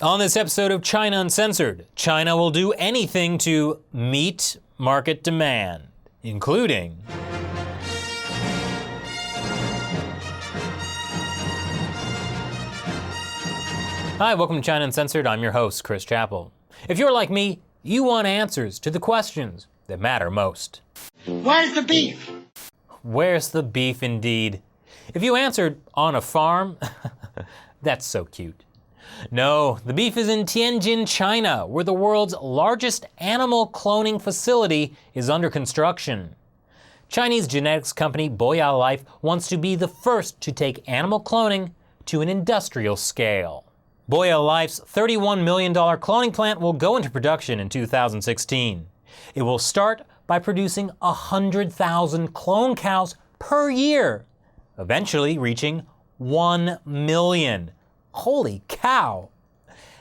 On this episode of China Uncensored, China will do anything to meet market demand, including Hi, welcome to China Uncensored. I'm your host, Chris Chappell. If you're like me, you want answers to the questions that matter most. Where's the beef? Where's the beef indeed? If you answered on a farm, that's so cute. No, the beef is in Tianjin, China, where the world's largest animal cloning facility is under construction. Chinese genetics company Boya Life wants to be the first to take animal cloning to an industrial scale. Boya Life's $31 million cloning plant will go into production in 2016. It will start by producing 100,000 clone cows per year, eventually reaching 1 million. Holy cow!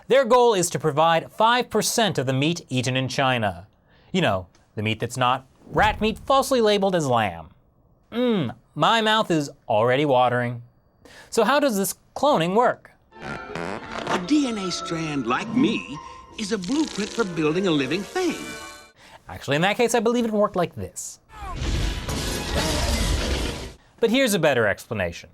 Their goal is to provide 5% of the meat eaten in China. You know, the meat that's not rat meat falsely labeled as lamb. My mouth is already watering. So how does this cloning work? A DNA strand like me is a blueprint for building a living thing. Actually, in that case, I believe it worked like this. But here's a better explanation.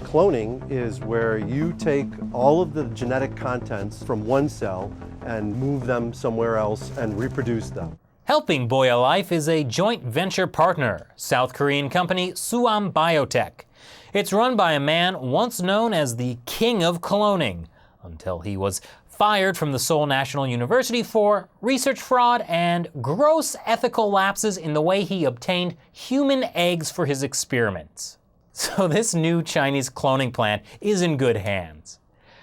Cloning is where you take all of the genetic contents from one cell and move them somewhere else and reproduce them. Helping Boya Life is a joint venture partner, South Korean company Suam Biotech. It's run by a man once known as the king of cloning, until he was fired from the Seoul National University for research fraud and gross ethical lapses in the way he obtained human eggs for his experiments. So this new Chinese cloning plant is in good hands.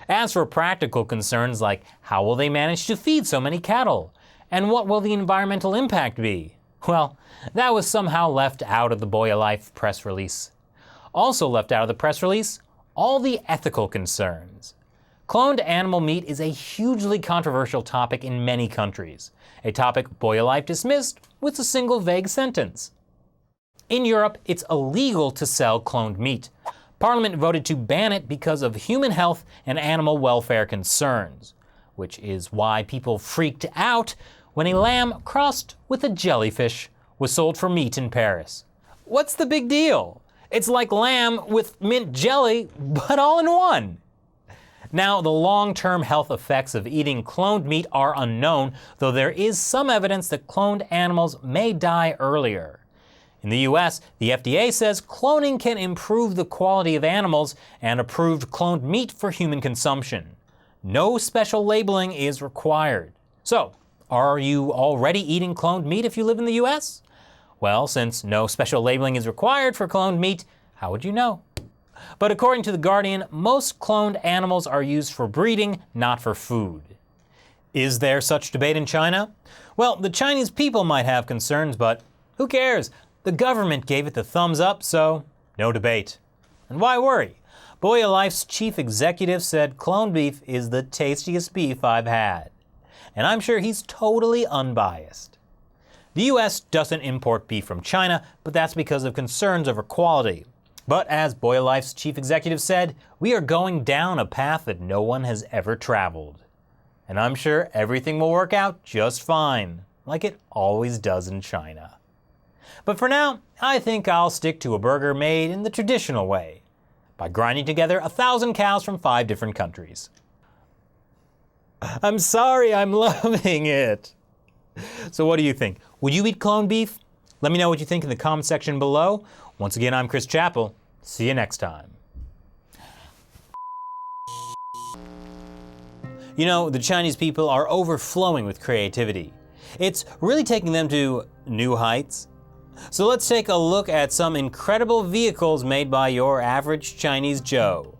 As for practical concerns like how will they manage to feed so many cattle? And what will the environmental impact be? Well, that was somehow left out of the Boya Life press release. Also left out of the press release, all the ethical concerns. Cloned animal meat is a hugely controversial topic in many countries, a topic Boya Life dismissed with a single vague sentence. In Europe, it's illegal to sell cloned meat. Parliament voted to ban it because of human health and animal welfare concerns, which is why people freaked out when a lamb crossed with a jellyfish was sold for meat in Paris. What's the big deal? It's like lamb with mint jelly, but all in one. Now, the long-term health effects of eating cloned meat are unknown, though there is some evidence that cloned animals may die earlier. In the US, the FDA says cloning can improve the quality of animals and approved cloned meat for human consumption. No special labeling is required. So, are you already eating cloned meat if you live in the US? Well, since no special labeling is required for cloned meat, how would you know? But according to The Guardian, most cloned animals are used for breeding, not for food. Is there such debate in China? Well, the Chinese people might have concerns, but who cares? The government gave it the thumbs up, so no debate. And why worry? Boya Life's chief executive said cloned beef is the tastiest beef I've had. And I'm sure he's totally unbiased. The US doesn't import beef from China, but that's because of concerns over quality. But as Boya Life's chief executive said, we are going down a path that no one has ever traveled. And I'm sure everything will work out just fine, like it always does in China. But for now, I think I'll stick to a burger made in the traditional way, by grinding together 1,000 cows from 5 different countries. I'm sorry, I'm loving it. So what do you think? Would you eat cloned beef? Let me know what you think in the comment section below. Once again, I'm Chris Chappell. See you next time. You know, the Chinese people are overflowing with creativity. It's really taking them to new heights. So let's take a look at some incredible vehicles made by your average Chinese Joe.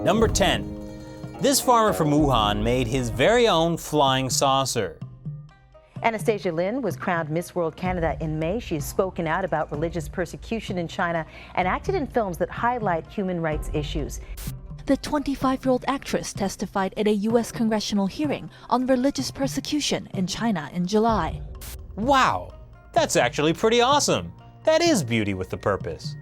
Number 10. This farmer from Wuhan made his very own flying saucer. Anastasia Lin was crowned Miss World Canada in May. She has spoken out about religious persecution in China and acted in films that highlight human rights issues. The 25-year-old actress testified at a U.S. congressional hearing on religious persecution in China in July. Wow, that's actually pretty awesome. That is beauty with a purpose.